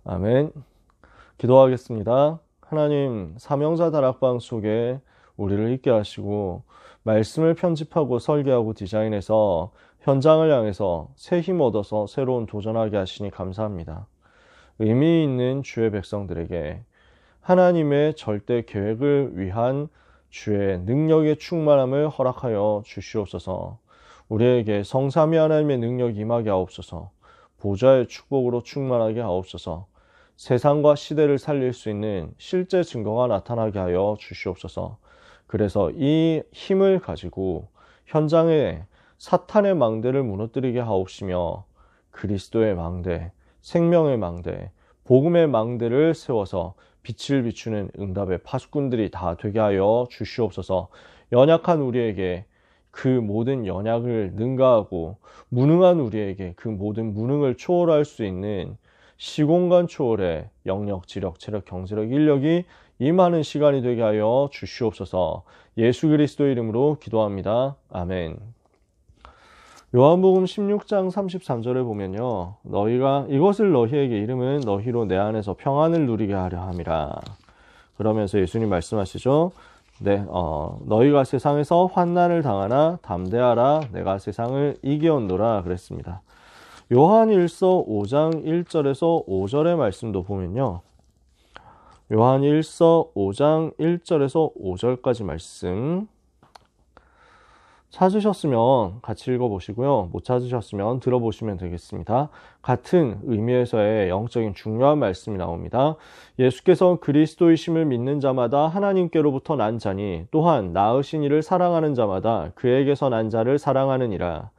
아멘. 기도하겠습니다. 하나님, 사명자 다락방 속에 우리를 있게 하시고 말씀을 편집하고 설계하고 디자인해서 현장을 향해서 새 힘 얻어서 새로운 도전하게 하시니 감사합니다. 의미 있는 주의 백성들에게 하나님의 절대 계획을 위한 주의 능력의 충만함을 허락하여 주시옵소서. 우리에게 성삼위 하나님의 능력이 임하게 하옵소서. 보좌의 축복으로 충만하게 하옵소서. 세상과 시대를 살릴 수 있는 실제 증거가 나타나게 하여 주시옵소서. 그래서 이 힘을 가지고 현장에 사탄의 망대를 무너뜨리게 하옵시며 그리스도의 망대, 생명의 망대, 복음의 망대를 세워서 빛을 비추는 응답의 파수꾼들이 다 되게 하여 주시옵소서. 연약한 우리에게 그 모든 연약을 능가하고 무능한 우리에게 그 모든 무능을 초월할 수 있는 시공간 초월의 영역, 지력, 체력, 경제력, 인력이 임하는 시간이 되게 하여 주시옵소서. 예수 그리스도의 이름으로 기도합니다. 아멘. 요한복음 16장 33절에 보면요, 너희가 이것을 너희에게 이름은 너희로 내 안에서 평안을 누리게 하려 함이라. 그러면서 예수님 말씀하시죠. 너희가 세상에서 환난을 당하나 담대하라, 내가 세상을 이기었노라 그랬습니다. 요한1서 5장 1절에서 5절의 말씀도 보면요, 요한1서 5장 1절에서 5절까지 말씀 찾으셨으면 같이 읽어보시고요. 못 찾으셨으면 들어보시면 되겠습니다. 같은 의미에서의 영적인 중요한 말씀이 나옵니다. 예수께서 그리스도이심을 믿는 자마다 하나님께로부터 난 자니 또한 낳으신 이를 사랑하는 자마다 그에게서 난 자를 사랑하느니라.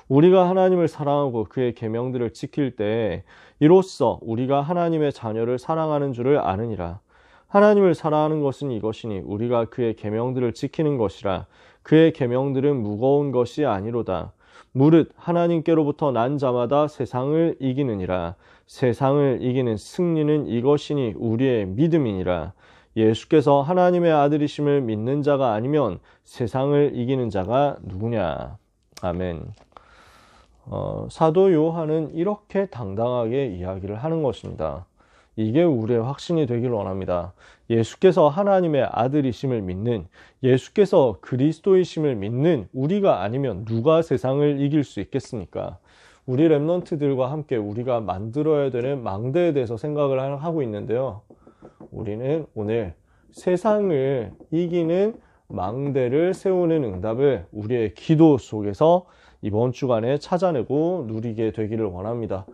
우리가 하나님을 사랑하고 그의 계명들을 지킬 때에 이로써 우리가 하나님의 자녀를 사랑하는 줄을 아느니라. 하나님을 사랑하는 것은 이것이니 우리가 그의 계명들을 지키는 것이라. 그의 계명들은 무거운 것이 아니로다. 무릇 하나님께로부터 난 자마다 세상을 이기느니라. 세상을 이기는 승리는 이것이니 우리의 믿음이니라. 예수께서 하나님의 아들이심을 믿는 자가 아니면 세상을 이기는 자가 누구냐. 아멘. 사도 요한은 이렇게 당당하게 이야기를 하는 것입니다. 이게 우리의 확신이 되기를 원합니다. 예수께서 하나님의 아들이심을 믿는, 예수께서 그리스도이심을 믿는 우리가 아니면 누가 세상을 이길 수 있겠습니까? 우리 랩런트들과 함께 우리가 만들어야 되는 망대에 대해서 생각을 하고 있는데요, 우리는 오늘 세상을 이기는 망대를 세우는 응답을 우리의 기도 속에서 이번 주간에 찾아내고 누리게 되기를 원합니다.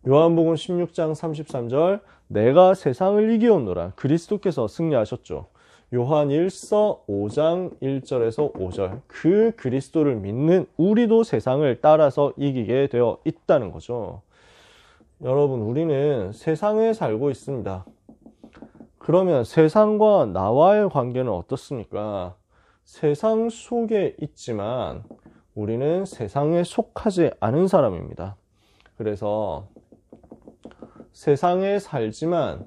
요한복음 16장 33절, 내가 세상을 이기었노라. 그리스도께서 승리하셨죠. 요한 1서 5장 1절에서 5절, 그 그리스도를 믿는 우리도 세상을 따라서 이기게 되어 있다는 거죠. 여러분, 우리는 세상에 살고 있습니다. 그러면 세상과 나와의 관계는 어떻습니까? 세상 속에 있지만 우리는 세상에 속하지 않은 사람입니다. 그래서 세상에 살지만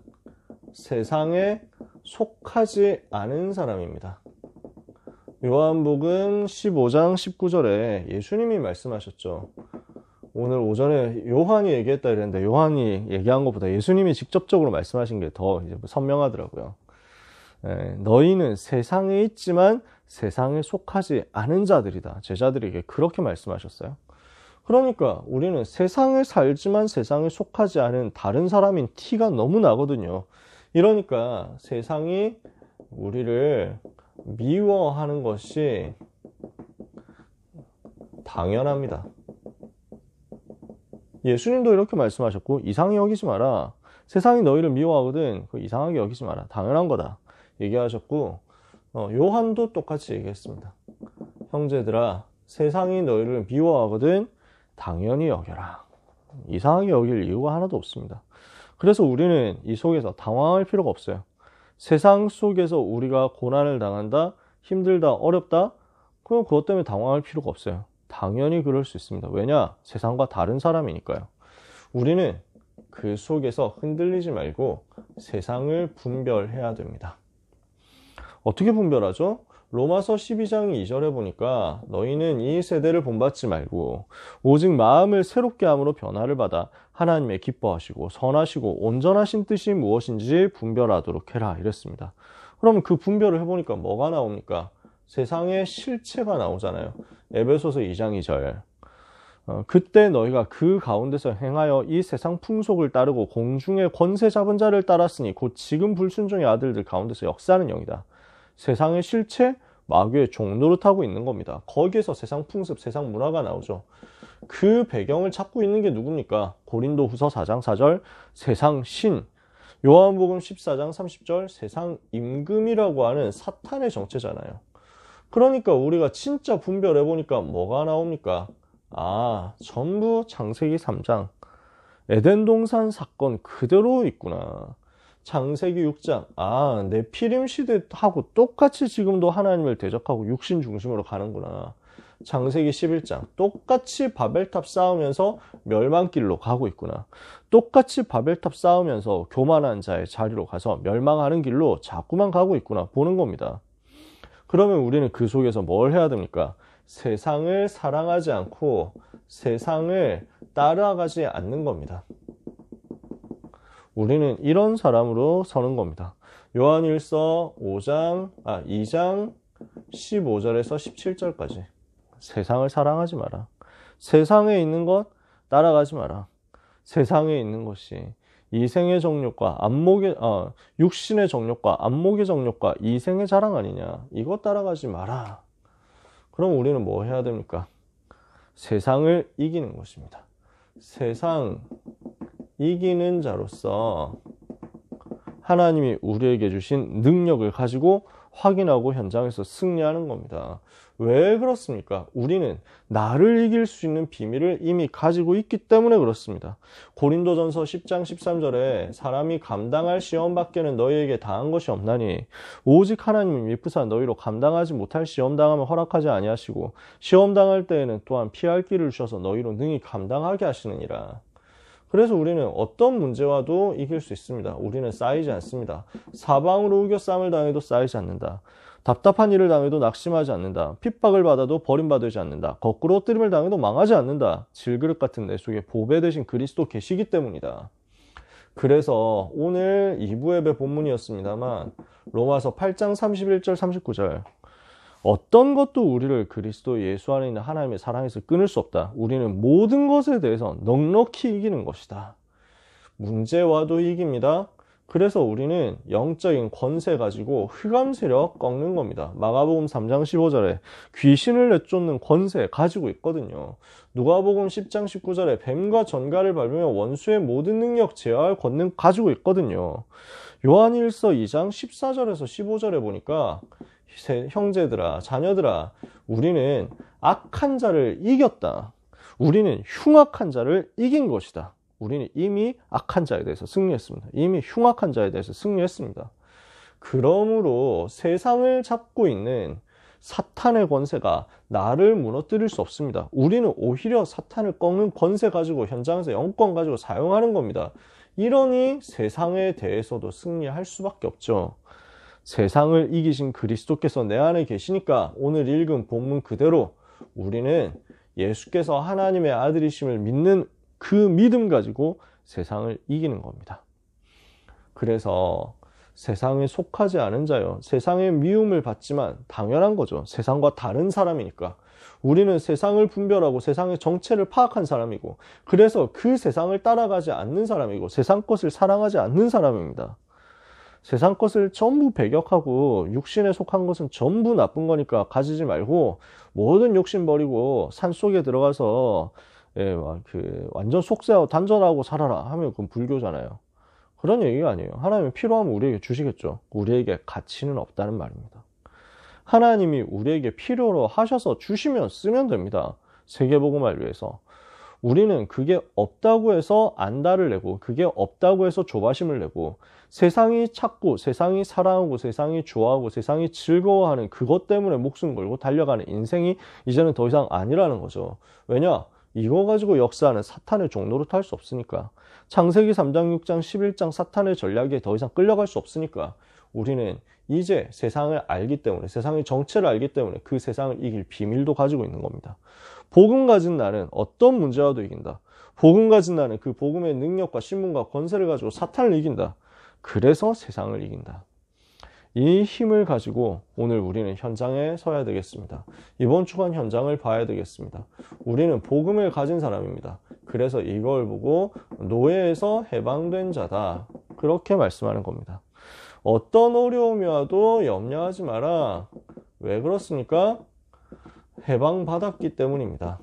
세상에 속하지 않은 사람입니다. 요한복음 15장 19절에 예수님이 말씀하셨죠. 오늘 오전에 요한이 얘기했다 이랬는데 요한이 얘기한 것보다 예수님이 직접적으로 말씀하신 게 더 선명하더라고요. 너희는 세상에 있지만 세상에 속하지 않은 자들이다. 제자들에게 그렇게 말씀하셨어요. 그러니까 우리는 세상에 살지만 세상에 속하지 않은 다른 사람인 티가 너무 나거든요. 이러니까 세상이 우리를 미워하는 것이 당연합니다. 예수님도 이렇게 말씀하셨고, 이상히 여기지 마라. 세상이 너희를 미워하거든. 그거 이상하게 여기지 마라. 당연한 거다. 얘기하셨고, 요한도 똑같이 얘기했습니다. 형제들아, 세상이 너희를 미워하거든 당연히 여겨라. 이상하게 여길 이유가 하나도 없습니다. 그래서 우리는 이 속에서 당황할 필요가 없어요. 세상 속에서 우리가 고난을 당한다, 힘들다, 어렵다, 그럼 그것 때문에 당황할 필요가 없어요. 당연히 그럴 수 있습니다. 왜냐? 세상과 다른 사람이니까요. 우리는 그 속에서 흔들리지 말고 세상을 분별해야 됩니다. 어떻게 분별하죠? 로마서 12장 2절에 보니까 너희는 이 세대를 본받지 말고 오직 마음을 새롭게 함으로 변화를 받아 하나님의 기뻐하시고 선하시고 온전하신 뜻이 무엇인지 분별하도록 해라 이랬습니다. 그러면 그 분별을 해보니까 뭐가 나옵니까? 세상의 실체가 나오잖아요. 에베소서 2장 2절. 그때 너희가 그 가운데서 행하여 이 세상 풍속을 따르고 공중의 권세 잡은 자를 따랐으니 곧 지금 불순종의 아들들 가운데서 역사하는 영이다. 세상의 실체, 마귀의 종노릇하고 있는 겁니다. 거기에서 세상 풍습, 세상 문화가 나오죠. 그 배경을 찾고 있는 게 누굽니까? 고린도후서 4장 4절 세상 신, 요한복음 14장 30절 세상 임금이라고 하는 사탄의 정체잖아요. 그러니까 우리가 진짜 분별해보니까 뭐가 나옵니까? 전부 창세기 3장 에덴 동산 사건 그대로 있구나. 창세기 6장 네피림 시대하고 똑같이 지금도 하나님을 대적하고 육신 중심으로 가는구나. 창세기 11장 똑같이 바벨탑 쌓으면서 멸망길로 가고 있구나. 똑같이 바벨탑 쌓으면서 교만한 자의 자리로 가서 멸망하는 길로 자꾸만 가고 있구나 보는 겁니다. 그러면 우리는 그 속에서 뭘 해야 됩니까? 세상을 사랑하지 않고 세상을 따라가지 않는 겁니다. 우리는 이런 사람으로 서는 겁니다. 요한일서 2장 15절에서 17절까지 세상을 사랑하지 마라. 세상에 있는 것 따라가지 마라. 세상에 있는 것이 이생의 정욕과 육신의 정욕과 안목의 정욕과 이생의 자랑 아니냐. 이것 따라가지 마라. 그럼 우리는 뭐 해야 됩니까? 세상을 이기는 것입니다. 세상 이기는 자로서 하나님이 우리에게 주신 능력을 가지고 확인하고 현장에서 승리하는 겁니다. 왜 그렇습니까? 우리는 나를 이길 수 있는 비밀을 이미 가지고 있기 때문에 그렇습니다. 고린도전서 10장 13절에 사람이 감당할 시험 밖에는 너희에게 당한 것이 없나니 오직 하나님이 미쁘사 너희로 감당하지 못할 시험 당함을 허락하지 아니하시고 시험 당할 때에는 또한 피할 길을 주셔서 너희로 능히 감당하게 하시느니라. 그래서 우리는 어떤 문제와도 이길 수 있습니다. 우리는 쌓이지 않습니다. 사방으로 우겨쌈을 당해도 쌓이지 않는다. 답답한 일을 당해도 낙심하지 않는다. 핍박을 받아도 버림받지 않는다. 거꾸로 엎드림을 당해도 망하지 않는다. 질그릇 같은 내 속에 보배 되신 그리스도 계시기 때문이다. 그래서 오늘 2부 예배 본문이었습니다만 로마서 8장 31절 39절 어떤 것도 우리를 그리스도 예수 안에 있는 하나님의 사랑에서 끊을 수 없다. 우리는 모든 것에 대해서 넉넉히 이기는 것이다. 문제와도 이깁니다. 그래서 우리는 영적인 권세 가지고 흑암 세력 꺾는 겁니다. 마가복음 3장 15절에 귀신을 내쫓는 권세 가지고 있거든요. 누가복음 10장 19절에 뱀과 전갈을 밟으며 원수의 모든 능력 제어할 권능 가지고 있거든요. 요한일서 2장 14절에서 15절에 보니까 형제들아, 자녀들아, 우리는 악한 자를 이겼다. 우리는 흉악한 자를 이긴 것이다. 우리는 이미 악한 자에 대해서 승리했습니다. 이미 흉악한 자에 대해서 승리했습니다. 그러므로 세상을 잡고 있는 사탄의 권세가 나를 무너뜨릴 수 없습니다. 우리는 오히려 사탄을 꺾는 권세 가지고 현장에서 영권 가지고 사용하는 겁니다. 이러니 세상에 대해서도 승리할 수밖에 없죠. 세상을 이기신 그리스도께서 내 안에 계시니까 오늘 읽은 본문 그대로 우리는 예수께서 하나님의 아들이심을 믿는 그 믿음 가지고 세상을 이기는 겁니다. 그래서 세상에 속하지 않은 자요. 세상의 미움을 받지만 당연한 거죠. 세상과 다른 사람이니까. 우리는 세상을 분별하고 세상의 정체를 파악한 사람이고 그래서 그 세상을 따라가지 않는 사람이고 세상 것을 사랑하지 않는 사람입니다. 세상 것을 전부 배격하고 육신에 속한 것은 전부 나쁜 거니까 가지지 말고 모든 욕심 버리고 산속에 들어가서 완전 속세하고 단절하고 살아라 하면 그건 불교잖아요. 그런 얘기가 아니에요. 하나님이 필요하면 우리에게 주시겠죠. 우리에게 가치는 없다는 말입니다. 하나님이 우리에게 필요로 하셔서 주시면 쓰면 됩니다. 세계복음을 위해서. 우리는 그게 없다고 해서 안달을 내고 그게 없다고 해서 조바심을 내고 세상이 찾고 세상이 사랑하고 세상이 좋아하고 세상이 즐거워하는 그것 때문에 목숨 걸고 달려가는 인생이 이제는 더 이상 아니라는 거죠. 왜냐? 이거 가지고 역사하는 사탄의 종로를 탈 수 없으니까. 창세기 3장 6장 11장 사탄의 전략에 더 이상 끌려갈 수 없으니까 우리는 이제 세상을 알기 때문에 세상의 정체를 알기 때문에 그 세상을 이길 비밀도 가지고 있는 겁니다. 복음 가진 나는 어떤 문제와도 이긴다. 복음 가진 나는 그 복음의 능력과 신분과 권세를 가지고 사탄을 이긴다. 그래서 세상을 이긴다. 이 힘을 가지고 오늘 우리는 현장에 서야 되겠습니다. 이번 주간 현장을 봐야 되겠습니다. 우리는 복음을 가진 사람입니다. 그래서 이걸 보고 노예에서 해방된 자다. 그렇게 말씀하는 겁니다. 어떤 어려움이 와도 염려하지 마라. 왜 그렇습니까? 해방받았기 때문입니다.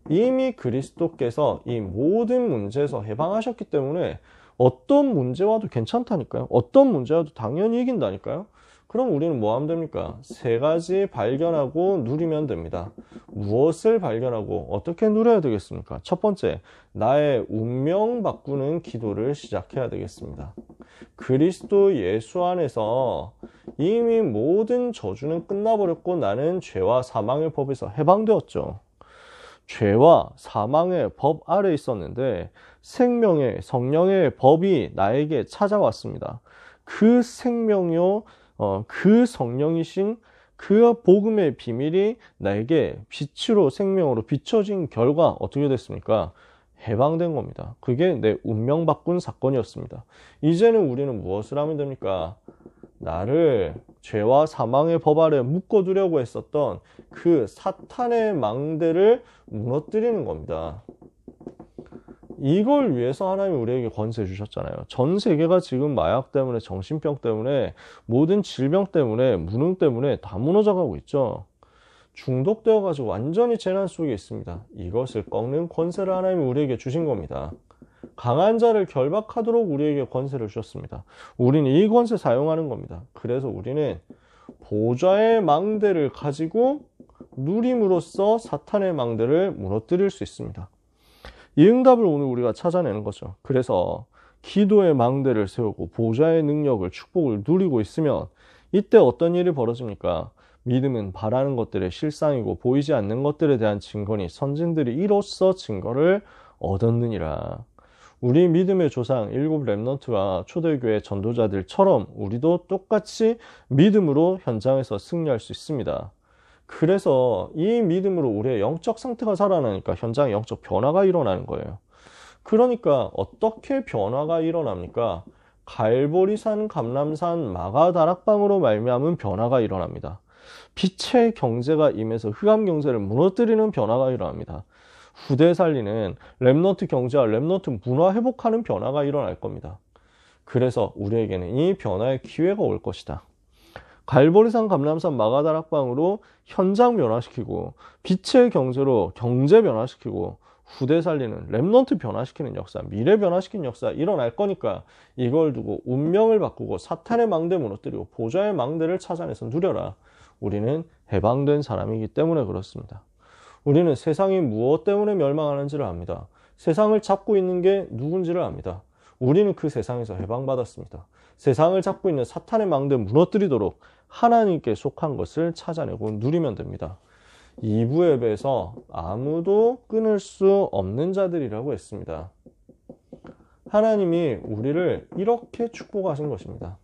이미 그리스도께서 이 모든 문제에서 해방하셨기 때문에 어떤 문제 와도 괜찮다니까요. 어떤 문제 와도 당연히 이긴다니까요. 그럼 우리는 뭐 하면 됩니까? 세 가지 발견하고 누리면 됩니다. 무엇을 발견하고 어떻게 누려야 되겠습니까? 첫 번째, 나의 운명 바꾸는 기도를 시작해야 되겠습니다. 그리스도 예수 안에서 이미 모든 저주는 끝나버렸고 나는 죄와 사망의 법에서 해방되었죠. 죄와 사망의 법 아래 있었는데 생명의 성령의 법이 나에게 찾아왔습니다. 그 생명이요, 그 성령이신 그 복음의 비밀이 나에게 빛으로 생명으로 비춰진 결과 어떻게 됐습니까? 해방된 겁니다. 그게 내 운명 바꾼 사건이었습니다. 이제는 우리는 무엇을 하면 됩니까? 나를 죄와 사망의 법 아래 묶어두려고 했었던 그 사탄의 망대를 무너뜨리는 겁니다. 이걸 위해서 하나님이 우리에게 권세 주셨잖아요. 전 세계가 지금 마약 때문에, 정신병 때문에, 모든 질병 때문에, 무능 때문에 다 무너져가고 있죠. 중독되어가지고 완전히 재난 속에 있습니다. 이것을 꺾는 권세를 하나님이 우리에게 주신 겁니다. 강한 자를 결박하도록 우리에게 권세를 주셨습니다. 우리는 이 권세 사용하는 겁니다. 그래서 우리는 보좌의 망대를 가지고 누림으로써 사탄의 망대를 무너뜨릴 수 있습니다. 이 응답을 오늘 우리가 찾아내는 거죠. 그래서 기도의 망대를 세우고 보좌의 능력을, 축복을 누리고 있으면 이때 어떤 일이 벌어집니까? 믿음은 바라는 것들의 실상이고 보이지 않는 것들에 대한 증거니 선진들이 이로써 증거를 얻었느니라. 우리 믿음의 조상 일곱 렘넌트와 초대교회 전도자들처럼 우리도 똑같이 믿음으로 현장에서 승리할 수 있습니다. 그래서 이 믿음으로 우리의 영적 상태가 살아나니까 현장에 영적 변화가 일어나는 거예요. 그러니까 어떻게 변화가 일어납니까? 갈보리산, 감람산, 마가다락방으로 말미암은 변화가 일어납니다. 빛의 경제가 임해서 흑암 경제를 무너뜨리는 변화가 일어납니다. 후대 살리는 렘넌트 경제와 렘넌트 문화 회복하는 변화가 일어날 겁니다. 그래서 우리에게는 이 변화의 기회가 올 것이다. 갈보리산, 감람산, 마가다락방으로 현장 변화시키고 빛의 경제로 경제 변화시키고 후대 살리는 렘넌트 변화시키는 역사, 미래 변화시키는 역사 일어날 거니까 이걸 두고 운명을 바꾸고 사탄의 망대 무너뜨리고 보좌의 망대를 찾아내서 누려라. 우리는 해방된 사람이기 때문에 그렇습니다. 우리는 세상이 무엇 때문에 멸망하는지를 압니다. 세상을 잡고 있는 게 누군지를 압니다. 우리는 그 세상에서 해방받았습니다. 세상을 잡고 있는 사탄의 망대 무너뜨리도록 하나님께 속한 것을 찾아내고 누리면 됩니다. 2부 예배에서 아무도 끊을 수 없는 자들이라고 했습니다. 하나님이 우리를 이렇게 축복하신 것입니다.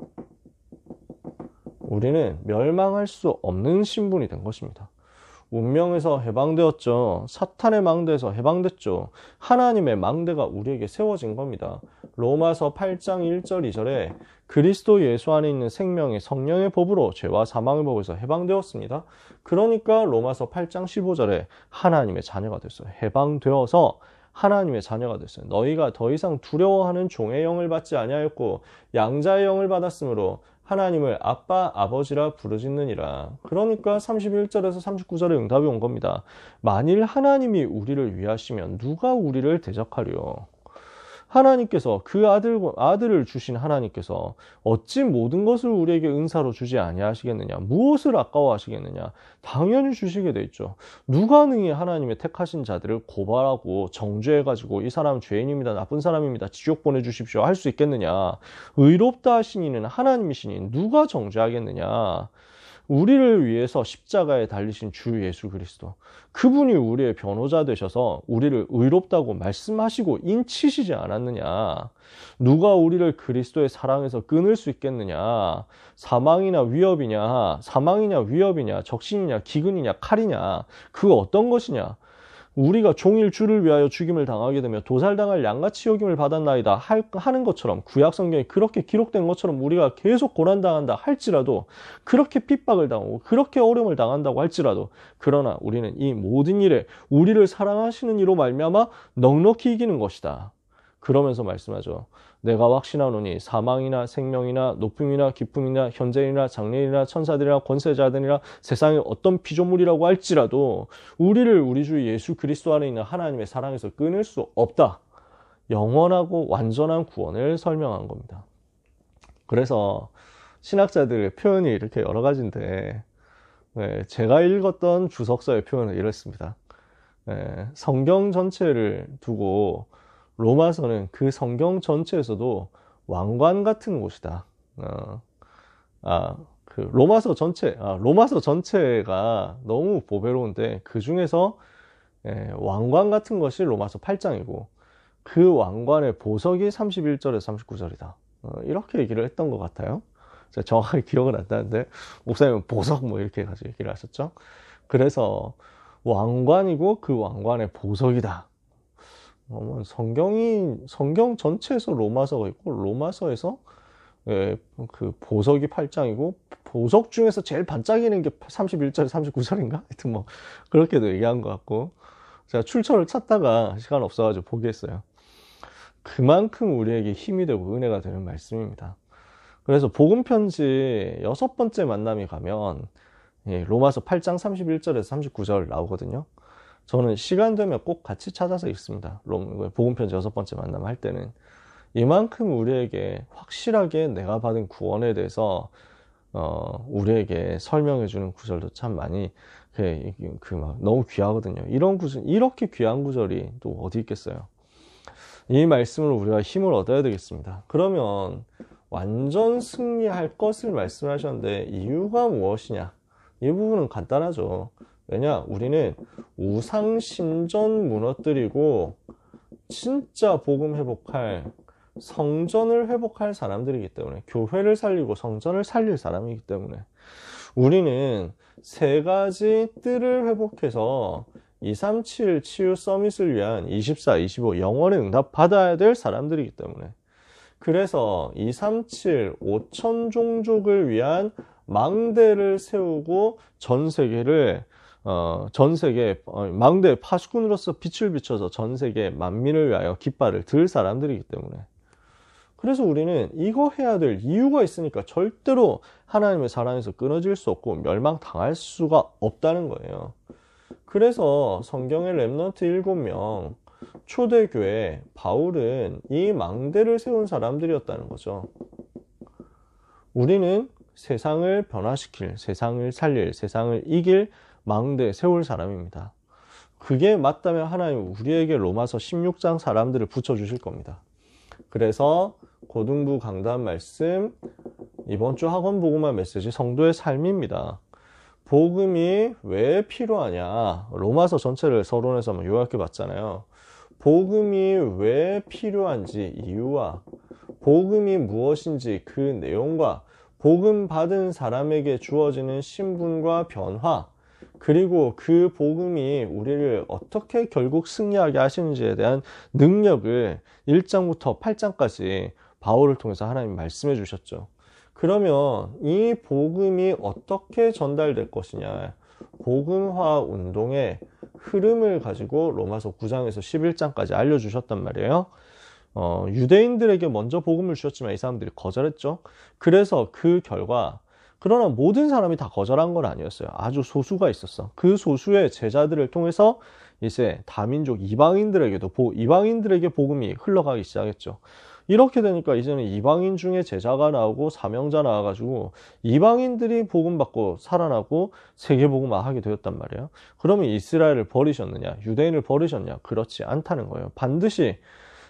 우리는 멸망할 수 없는 신분이 된 것입니다. 운명에서 해방되었죠. 사탄의 망대에서 해방됐죠. 하나님의 망대가 우리에게 세워진 겁니다. 로마서 8장 1절 2절에 그리스도 예수 안에 있는 생명의 성령의 법으로 죄와 사망의 법에서 해방되었습니다. 그러니까 로마서 8장 15절에 하나님의 자녀가 됐어요. 해방되어서 하나님의 자녀가 됐어요. 너희가 더 이상 두려워하는 종의 영을 받지 아니하였고 양자의 영을 받았으므로 하나님을 아빠, 아버지라 부르짖느니라. 그러니까 31절에서 39절에 응답이 온 겁니다. 만일 하나님이 우리를 위하시면 누가 우리를 대적하리요? 하나님께서 그 아들을 주신 하나님께서 어찌 모든 것을 우리에게 은사로 주지 아니하시겠느냐? 무엇을 아까워하시겠느냐? 당연히 주시게 돼 있죠. 누가 능히 하나님의 택하신 자들을 고발하고 정죄해가지고 이 사람은 죄인입니다, 나쁜 사람입니다, 지옥 보내주십시오 할 수 있겠느냐? 의롭다 하신 이는 하나님이시니 누가 정죄하겠느냐? 우리를 위해서 십자가에 달리신 주 예수 그리스도, 그분이 우리의 변호자 되셔서 우리를 의롭다고 말씀하시고 인치시지 않았느냐? 누가 우리를 그리스도의 사랑에서 끊을 수 있겠느냐? 사망이냐 위협이냐, 적신이냐, 기근이냐, 칼이냐, 그 어떤 것이냐? 우리가 종일 주를 위하여 죽임을 당하게 되며 도살당할 양같이 여김을 받았나이다 하는 것처럼, 구약 성경에 그렇게 기록된 것처럼 우리가 계속 고난당한다 할지라도, 그렇게 핍박을 당하고 그렇게 어려움을 당한다고 할지라도, 그러나 우리는 이 모든 일에 우리를 사랑하시는 이로 말미암아 넉넉히 이기는 것이다. 그러면서 말씀하죠. 내가 확신하노니 사망이나 생명이나 높음이나 깊음이나 현재이나 장래이나 천사들이나 권세자들이나 세상의 어떤 피조물이라고 할지라도 우리를 우리 주 예수 그리스도 안에 있는 하나님의 사랑에서 끊을 수 없다. 영원하고 완전한 구원을 설명한 겁니다. 그래서 신학자들의 표현이 이렇게 여러 가지인데, 제가 읽었던 주석서의 표현은 이렇습니다. 성경 전체를 두고 로마서는 그 성경 전체에서도 왕관 같은 곳이다. 로마서 전체가 너무 보배로운데 그 중에서 왕관 같은 것이 로마서 8장이고 그 왕관의 보석이 31절에서 39절이다. 이렇게 얘기를 했던 것 같아요. 제가 정확하게 기억은 안 나는데 목사님은 보석 뭐 이렇게 가지고 얘기를 하셨죠. 그래서 왕관이고 그 왕관의 보석이다. 성경 전체에서 로마서가 있고 로마서에서 그 보석이 8장이고 보석 중에서 제일 반짝이는 게 31절, 39절인가? 하여튼 뭐 그렇게도 얘기한 것 같고, 제가 출처를 찾다가 시간 없어가지고 포기했어요. 그만큼 우리에게 힘이 되고 은혜가 되는 말씀입니다. 그래서 복음 편지 6번째 만남이 가면 로마서 8장 31절에서 39절 나오거든요. 저는 시간 되면 꼭 같이 찾아서 읽습니다. 복음편지 6번째 만남 할 때는 이만큼 우리에게 확실하게 내가 받은 구원에 대해서 우리에게 설명해 주는 구절도 참 많이 너무 귀하거든요. 이런 구절, 이렇게 귀한 구절이 또 어디 있겠어요. 이 말씀으로 우리가 힘을 얻어야 되겠습니다. 그러면 완전 승리할 것을 말씀하셨는데 이유가 무엇이냐? 이 부분은 간단하죠. 왜냐? 우리는 우상신전 무너뜨리고 진짜 복음 회복할, 성전을 회복할 사람들이기 때문에, 교회를 살리고 성전을 살릴 사람이기 때문에 우리는 3가지 뜰을 회복해서 237 치유 서밋을 위한 24, 25 영원의 응답 받아야 될 사람들이기 때문에, 그래서 237 5천 종족을 위한 망대를 세우고 전 세계 망대 파수꾼으로서 빛을 비춰서 전 세계 만민을 위하여 깃발을 들 사람들이기 때문에, 그래서 우리는 이거 해야 될 이유가 있으니까 절대로 하나님의 사랑에서 끊어질 수 없고 멸망당할 수가 없다는 거예요. 그래서 성경의 렘넌트 7명 초대교회 바울은 이 망대를 세운 사람들이었다는 거죠. 우리는 세상을 변화시킬, 세상을 살릴, 세상을 이길 망대 세울 사람입니다. 그게 맞다면 하나님 우리에게 로마서 16장 사람들을 붙여주실 겁니다. 그래서 고등부 강단 말씀, 이번 주 학원 복음화 메시지 성도의 삶입니다. 복음이 왜 필요하냐? 로마서 전체를 서론에서 한번 요약해 봤잖아요. 복음이 왜 필요한지 이유와 복음이 무엇인지 그 내용과 복음 받은 사람에게 주어지는 신분과 변화, 그리고 그 복음이 우리를 어떻게 결국 승리하게 하시는지에 대한 능력을 1장부터 8장까지 바울을 통해서 하나님 말씀해 주셨죠. 그러면 이 복음이 어떻게 전달될 것이냐, 복음화 운동의 흐름을 가지고 로마서 9장에서 11장까지 알려주셨단 말이에요. 유대인들에게 먼저 복음을 주셨지만 이 사람들이 거절했죠. 그래서 그 결과, 그러나 모든 사람이 다 거절한 건 아니었어요. 아주 소수가 있었어. 그 소수의 제자들을 통해서 이제 다민족 이방인들에게 복음이 흘러가기 시작했죠. 이렇게 되니까 이제는 이방인 중에 제자가 나오고 사명자 나와가지고 이방인들이 복음 받고 살아나고 세계복음화 하게 되었단 말이에요. 그러면 이스라엘을 버리셨느냐, 유대인을 버리셨냐? 그렇지 않다는 거예요. 반드시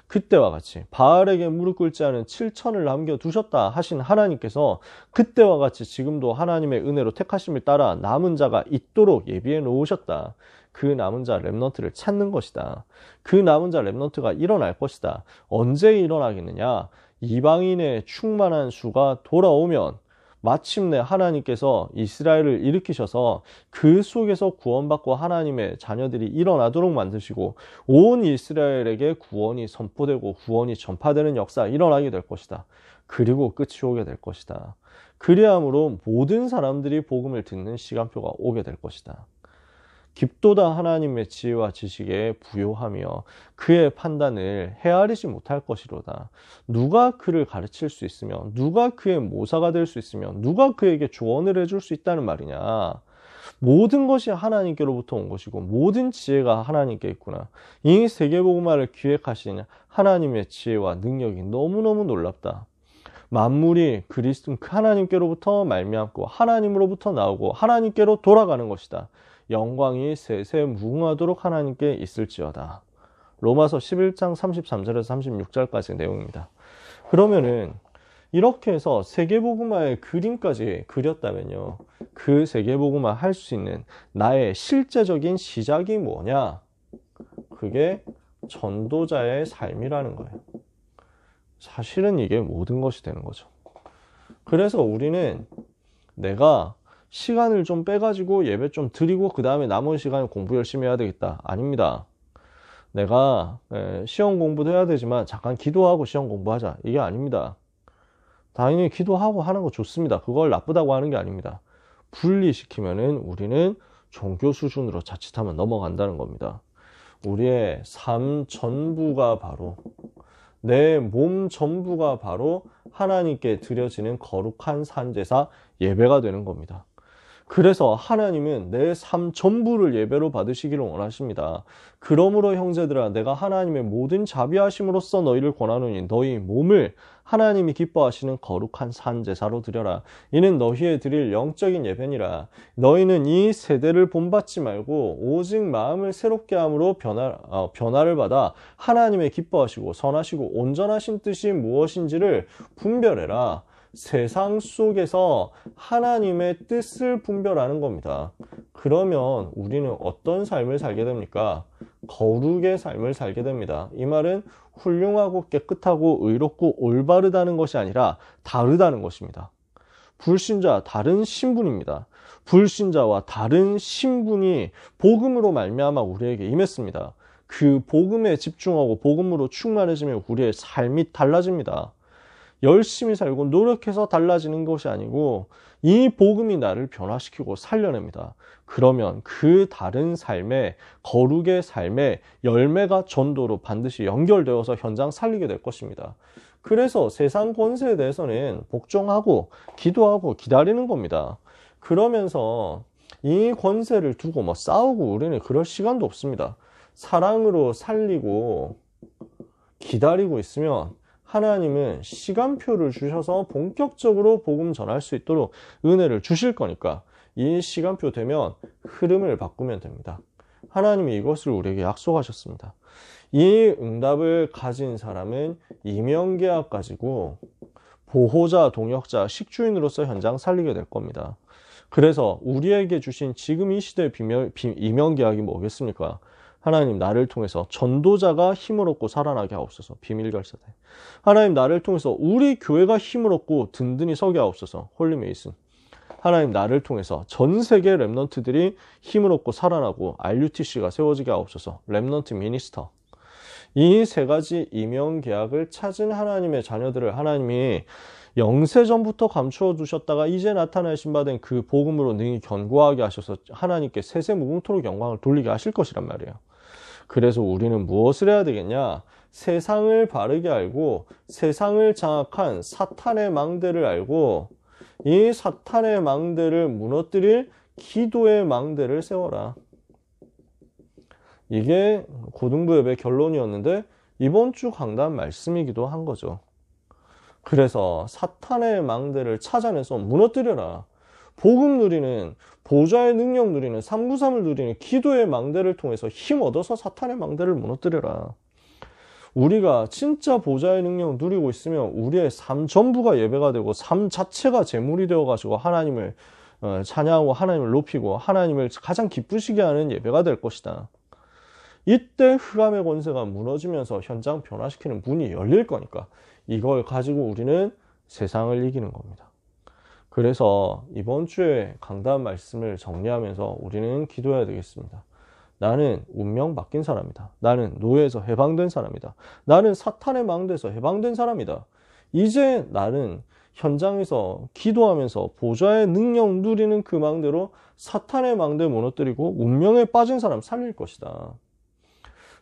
그때와 같이 바알에게 무릎 꿇지 않은 7천을 남겨두셨다 하신 하나님께서 그때와 같이 지금도 하나님의 은혜로 택하심을 따라 남은 자가 있도록 예비해 놓으셨다. 그 남은 자 렘넌트를 찾는 것이다. 그 남은 자 렘넌트가 일어날 것이다. 언제 일어나겠느냐? 이방인의 충만한 수가 돌아오면, 마침내 하나님께서 이스라엘을 일으키셔서 그 속에서 구원받고 하나님의 자녀들이 일어나도록 만드시고 온 이스라엘에게 구원이 선포되고 구원이 전파되는 역사가 일어나게 될 것이다. 그리고 끝이 오게 될 것이다. 그리함으로 모든 사람들이 복음을 듣는 시간표가 오게 될 것이다. 깊도다 하나님의 지혜와 지식에 부요하며 그의 판단을 헤아리지 못할 것이로다. 누가 그를 가르칠 수 있으며 누가 그의 모사가 될 수 있으며 누가 그에게 조언을 해줄 수 있다는 말이냐. 모든 것이 하나님께로부터 온 것이고 모든 지혜가 하나님께 있구나. 이 세계복음화를 기획하신 하나님의 지혜와 능력이 너무너무 놀랍다. 만물이 그리스도 하나님께로부터 말미암고 하나님으로부터 나오고 하나님께로 돌아가는 것이다. 영광이 세세 무궁하도록 하나님께 있을지어다. 로마서 11장 33절에서 36절까지 내용입니다. 그러면은 이렇게 해서 세계복음화의 그림까지 그렸다면요. 그 세계복음화 할 수 있는 나의 실제적인 시작이 뭐냐? 그게 전도자의 삶이라는 거예요. 사실은 이게 모든 것이 되는 거죠. 그래서 우리는 내가 시간을 좀 빼가지고 예배 좀 드리고 그 다음에 남은 시간에 공부 열심히 해야 되겠다. 아닙니다. 내가 시험 공부도 해야 되지만 잠깐 기도하고 시험 공부하자. 이게 아닙니다. 당연히 기도하고 하는 거 좋습니다. 그걸 나쁘다고 하는 게 아닙니다. 분리시키면은 우리는 종교 수준으로 자칫하면 넘어간다는 겁니다. 우리의 삶 전부가 바로 내 몸 전부가 바로 하나님께 드려지는 거룩한 산제사 예배가 되는 겁니다. 그래서 하나님은 내 삶 전부를 예배로 받으시기를 원하십니다. 그러므로 형제들아 내가 하나님의 모든 자비하심으로써 너희를 권하노니 너희 몸을 하나님이 기뻐하시는 거룩한 산제사로 드려라. 이는 너희의 드릴 영적인 예배니라. 너희는 이 세대를 본받지 말고 오직 마음을 새롭게 함으로 변화를 받아 하나님의 기뻐하시고 선하시고 온전하신 뜻이 무엇인지를 분별해라. 세상 속에서 하나님의 뜻을 분별하는 겁니다. 그러면 우리는 어떤 삶을 살게 됩니까? 거룩의 삶을 살게 됩니다. 이 말은 훌륭하고 깨끗하고 의롭고 올바르다는 것이 아니라 다르다는 것입니다. 불신자, 다른 신분입니다. 불신자와 다른 신분이 복음으로 말미암아 우리에게 임했습니다. 그 복음에 집중하고 복음으로 충만해지면 우리의 삶이 달라집니다. 열심히 살고 노력해서 달라지는 것이 아니고 이 복음이 나를 변화시키고 살려냅니다. 그러면 그 다른 삶의 거룩의 삶의 열매가 전도로 반드시 연결되어서 현장 살리게 될 것입니다. 그래서 세상 권세에 대해서는 복종하고 기도하고 기다리는 겁니다. 그러면서 이 권세를 두고 싸우고 우리는 그럴 시간도 없습니다. 사랑으로 살리고 기다리고 있으면 하나님은 시간표를 주셔서 본격적으로 복음 전할 수 있도록 은혜를 주실 거니까 이 시간표 되면 흐름을 바꾸면 됩니다. 하나님이 이것을 우리에게 약속하셨습니다. 이 응답을 가진 사람은 이명계약 가지고 보호자, 동역자, 식주인으로서 현장 살리게 될 겁니다. 그래서 우리에게 주신 지금 이 시대의 이명계약이 뭐겠습니까? 하나님 나를 통해서 전도자가 힘을 얻고 살아나게 하옵소서. 비밀결사대. 하나님 나를 통해서 우리 교회가 힘을 얻고 든든히 서게 하옵소서. 홀리메이슨. 하나님 나를 통해서 전 세계 렘넌트들이 힘을 얻고 살아나고 RUTC가 세워지게 하옵소서. 렘넌트 미니스터. 이 세 가지 이명 계약을 찾은 하나님의 자녀들을 하나님이 영세전부터 감추어 두셨다가 이제 나타나신 바 된 그 복음으로 능히 견고하게 하셔서 하나님께 세세무궁토록 영광을 돌리게 하실 것이란 말이에요. 그래서 우리는 무엇을 해야 되겠냐? 세상을 바르게 알고 세상을 장악한 사탄의 망대를 알고 이 사탄의 망대를 무너뜨릴 기도의 망대를 세워라. 이게 고등부 예배 결론이었는데 이번 주 강단 말씀이기도 한 거죠. 그래서 사탄의 망대를 찾아내서 무너뜨려라. 복음 누리는 보좌의 능력 누리는 393을 누리는 기도의 망대를 통해서 힘 얻어서 사탄의 망대를 무너뜨려라. 우리가 진짜 보좌의 능력 누리고 있으면 우리의 삶 전부가 예배가 되고 삶 자체가 제물이 되어가지고 하나님을 찬양하고 하나님을 높이고 하나님을 가장 기쁘시게 하는 예배가 될 것이다. 이때 흑암의 권세가 무너지면서 현장 변화시키는 문이 열릴 거니까 이걸 가지고 우리는 세상을 이기는 겁니다. 그래서 이번 주에 강단 말씀을 정리하면서 우리는 기도해야 되겠습니다. 나는 운명 바뀐 사람이다. 나는 노예에서 해방된 사람이다. 나는 사탄의 망대에서 해방된 사람이다. 이제 나는 현장에서 기도하면서 보좌의 능력 누리는 그 망대로 사탄의 망대 무너뜨리고 운명에 빠진 사람 살릴 것이다.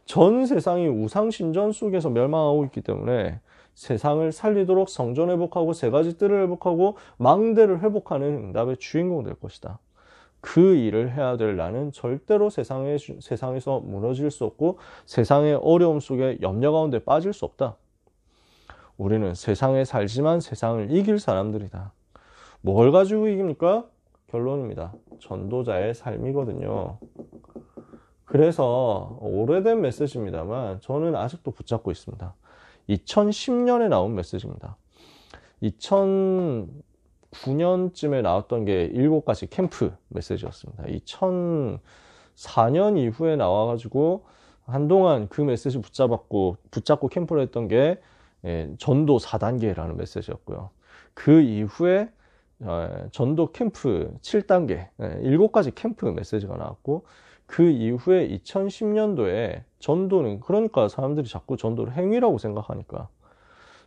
전 세상이 우상신전 속에서 멸망하고 있기 때문에 세상을 살리도록 성전 회복하고 세 가지 뜰을 회복하고 망대를 회복하는 응답의 주인공 될 것이다. 그 일을 해야 될 나는 절대로 세상에서 무너질 수 없고 세상의 어려움 속에 염려 가운데 빠질 수 없다. 우리는 세상에 살지만 세상을 이길 사람들이다. 뭘 가지고 이깁니까? 결론입니다. 전도자의 삶이거든요. 그래서 오래된 메시지입니다만 저는 아직도 붙잡고 있습니다. 2010년에 나온 메시지입니다. 2009년쯤에 나왔던 게 7가지 캠프 메시지였습니다. 2004년 이후에 나와가지고 한동안 그 메시지 붙잡고 캠프를 했던 게 전도 4단계라는 메시지였고요. 그 이후에 전도 캠프 7단계, 7가지 캠프 메시지가 나왔고, 그 이후에 2010년도에 전도는, 그러니까 사람들이 자꾸 전도를 행위라고 생각하니까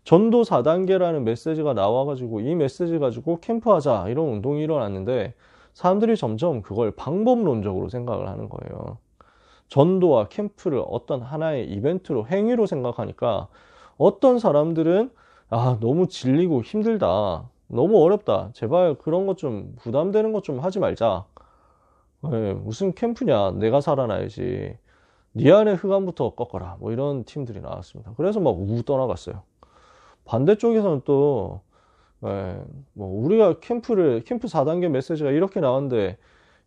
전도 4단계라는 메시지가 나와가지고 이 메시지 가지고 캠프하자 이런 운동이 일어났는데 사람들이 점점 그걸 방법론적으로 생각을 하는 거예요. 전도와 캠프를 어떤 하나의 이벤트로 행위로 생각하니까 어떤 사람들은 너무 질리고 힘들다, 너무 어렵다, 제발 그런 것 좀 부담되는 것 좀 하지 말자, 무슨 캠프냐, 내가 살아나야지, 네 안에 흑암부터 꺾어라, 뭐 이런 팀들이 나왔습니다. 그래서 막 떠나갔어요. 반대쪽에서는 또 뭐 우리가 캠프 4단계 메시지가 이렇게 나왔는데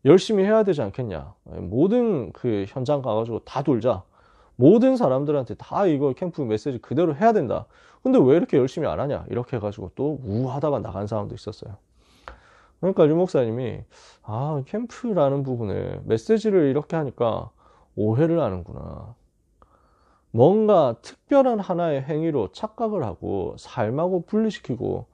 열심히 해야 되지 않겠냐, 모든 그 현장 가가지고 다 돌자, 모든 사람들한테 다 이거 캠프 메시지 그대로 해야 된다, 근데 왜 이렇게 열심히 안 하냐, 이렇게 해가지고 또 우하다가 나간 사람도 있었어요. 그러니까 류 목사님이 캠프라는 부분을 메시지를 이렇게 하니까 오해를 하는구나, 뭔가 특별한 하나의 행위로 착각을 하고 삶하고 분리시키고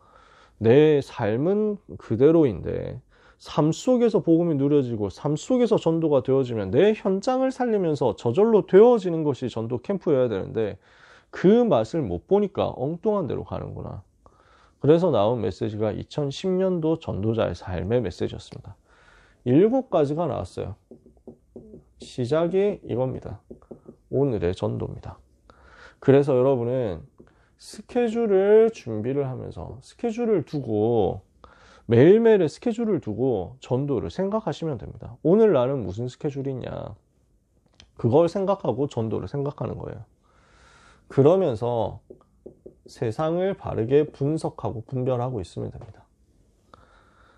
내 삶은 그대로인데 삶 속에서 복음이 누려지고 삶 속에서 전도가 되어지면 내 현장을 살리면서 저절로 되어지는 것이 전도 캠프여야 되는데 그 맛을 못 보니까 엉뚱한 데로 가는구나. 그래서 나온 메시지가 2010년도 전도자의 삶의 메시지였습니다. 7가지가 나왔어요. 시작이 이겁니다. 오늘의 전도입니다. 그래서 여러분은 스케줄을 준비를 하면서 스케줄을 두고 매일매일의 스케줄을 두고 전도를 생각하시면 됩니다. 오늘 나는 무슨 스케줄이 있냐, 그걸 생각하고 전도를 생각하는 거예요. 그러면서 세상을 바르게 분석하고 분별하고 있으면 됩니다.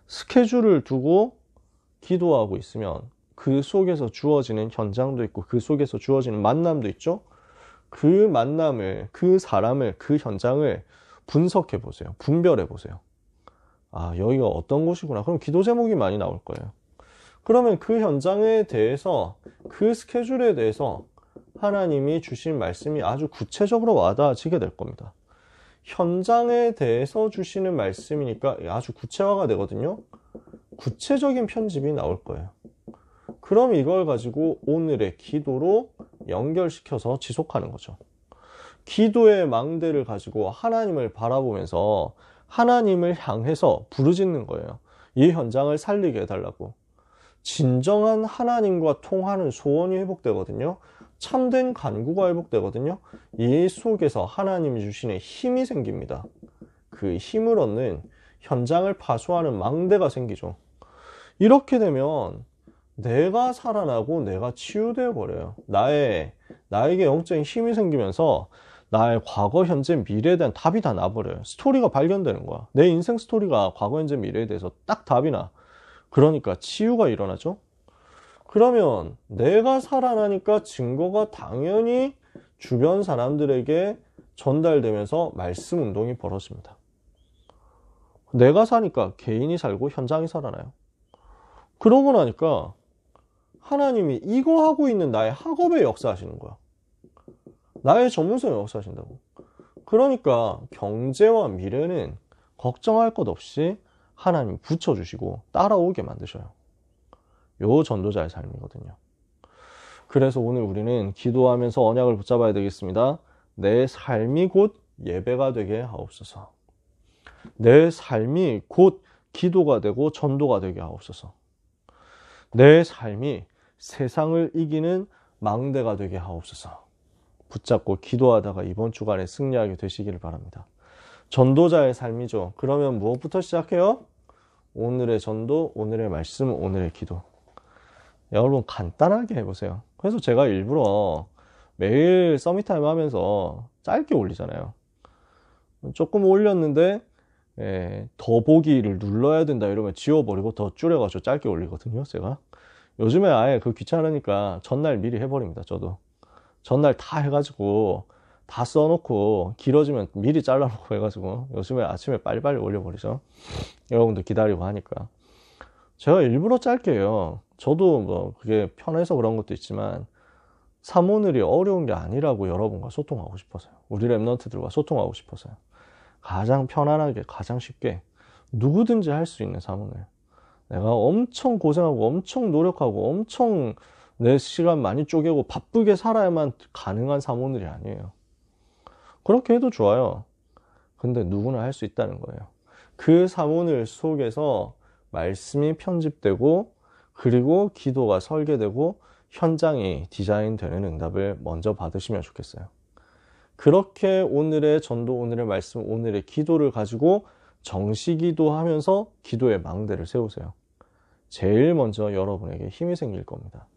스케줄을 두고 기도하고 있으면 그 속에서 주어지는 현장도 있고 그 속에서 주어지는 만남도 있죠. 그 만남을, 그 사람을, 그 현장을 분석해 보세요. 분별해 보세요. 여기가 어떤 곳이구나. 그럼 기도 제목이 많이 나올 거예요. 그러면 그 현장에 대해서, 그 스케줄에 대해서 하나님이 주신 말씀이 아주 구체적으로 와닿아지게 될 겁니다. 현장에 대해서 주시는 말씀이니까 아주 구체화가 되거든요. 구체적인 편집이 나올 거예요. 그럼 이걸 가지고 오늘의 기도로 연결시켜서 지속하는 거죠. 기도의 망대를 가지고 하나님을 바라보면서 하나님을 향해서 부르짖는 거예요. 이 현장을 살리게 해달라고. 진정한 하나님과 통하는 소원이 회복되거든요. 참된 간구가 회복되거든요. 이 속에서 하나님이 주시는 힘이 생깁니다. 그 힘을 얻는 현장을 파수하는 망대가 생기죠. 이렇게 되면 내가 살아나고 내가 치유되어 버려요. 나에게 영적인 힘이 생기면서 나의 과거, 현재, 미래에 대한 답이 다 나버려요. 스토리가 발견되는 거야. 내 인생 스토리가 과거, 현재, 미래에 대해서 딱 답이 나. 그러니까 치유가 일어나죠. 그러면 내가 살아나니까 증거가 당연히 주변 사람들에게 전달되면서 말씀 운동이 벌어집니다. 내가 사니까 개인이 살고 현장이 살아나요. 그러고 나니까 하나님이 이거 하고 있는 나의 학업에 역사하시는 거야. 나의 전문성에 역사하신다고. 그러니까 경제와 미래는 걱정할 것 없이 하나님이 붙여주시고 따라오게 만드셔요. 요 전도자의 삶이거든요. 그래서 오늘 우리는 기도하면서 언약을 붙잡아야 되겠습니다. 내 삶이 곧 예배가 되게 하옵소서. 내 삶이 곧 기도가 되고 전도가 되게 하옵소서. 내 삶이 세상을 이기는 망대가 되게 하옵소서. 붙잡고 기도하다가 이번 주간에 승리하게 되시기를 바랍니다. 전도자의 삶이죠. 그러면 무엇부터 시작해요? 오늘의 전도, 오늘의 말씀, 오늘의 기도. 여러분 간단하게 해보세요. 그래서 제가 일부러 매일 서밋타임 하면서 짧게 올리잖아요. 조금 올렸는데 더보기를 눌러야 된다 이러면 지워버리고 더 줄여가지고 짧게 올리거든요. 제가 요즘에 아예 그 귀찮으니까 전날 미리 해버립니다. 저도 전날 다 해가지고 다 써놓고 길어지면 미리 잘라놓고 해가지고 요즘에 아침에 빨리빨리 올려버리죠. 여러분들 기다리고 하니까 제가 일부러 짧게 해요. 저도 뭐 그게 편해서 그런 것도 있지만 사모늘이 어려운 게 아니라고 여러분과 소통하고 싶어서요. 우리 랩런트들과 소통하고 싶어서요. 가장 편안하게 가장 쉽게 누구든지 할 수 있는 사모늘. 내가 엄청 고생하고 엄청 노력하고 엄청 내 시간 많이 쪼개고 바쁘게 살아야만 가능한 사모늘이 아니에요. 그렇게 해도 좋아요. 근데 누구나 할 수 있다는 거예요. 그 사모늘 속에서 말씀이 편집되고 그리고 기도가 설계되고 현장이 디자인되는 응답을 먼저 받으시면 좋겠어요. 그렇게 오늘의 전도, 오늘의 말씀, 오늘의 기도를 가지고 정시기도 하면서 기도의 망대를 세우세요. 제일 먼저 여러분에게 힘이 생길 겁니다.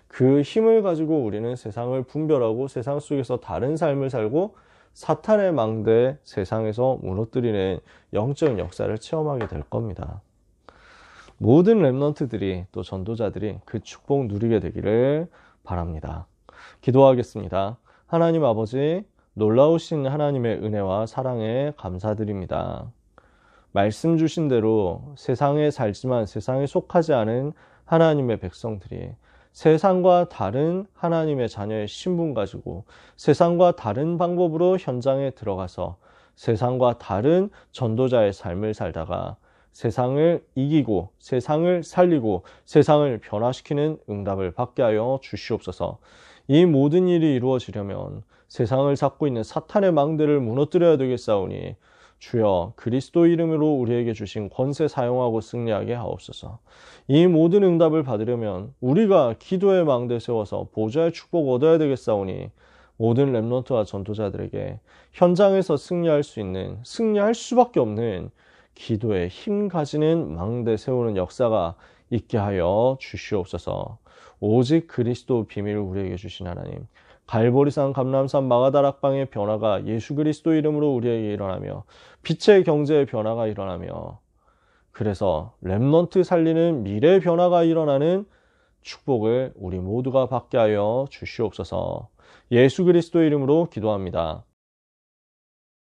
그 힘을 가지고 우리는 세상을 분별하고 세상 속에서 다른 삶을 살고 사탄의 망대 세상에서 무너뜨리는 영적 역사를 체험하게 될 겁니다. 모든 랩런트들이 또 전도자들이 그 축복 누리게 되기를 바랍니다. 기도하겠습니다. 하나님 아버지, 놀라우신 하나님의 은혜와 사랑에 감사드립니다. 말씀 주신 대로 세상에 살지만 세상에 속하지 않은 하나님의 백성들이 세상과 다른 하나님의 자녀의 신분 가지고 세상과 다른 방법으로 현장에 들어가서 세상과 다른 전도자의 삶을 살다가 세상을 이기고 세상을 살리고 세상을 변화시키는 응답을 받게 하여 주시옵소서. 이 모든 일이 이루어지려면 세상을 잡고 있는 사탄의 망대를 무너뜨려야 되겠사오니 주여 그리스도 이름으로 우리에게 주신 권세 사용하고 승리하게 하옵소서. 이 모든 응답을 받으려면 우리가 기도의 망대 세워서 보좌의 축복 얻어야 되겠사오니 모든 랩런트와 전도자들에게 현장에서 승리할 수 있는, 승리할 수밖에 없는 기도에 힘 가지는 망대 세우는 역사가 있게 하여 주시옵소서. 오직 그리스도 비밀을 우리에게 주신 하나님, 갈보리산, 감람산, 마가다락방의 변화가 예수 그리스도 이름으로 우리에게 일어나며 빛의 경제의 변화가 일어나며 그래서 랩런트 살리는 미래 변화가 일어나는 축복을 우리 모두가 받게 하여 주시옵소서. 예수 그리스도 이름으로 기도합니다.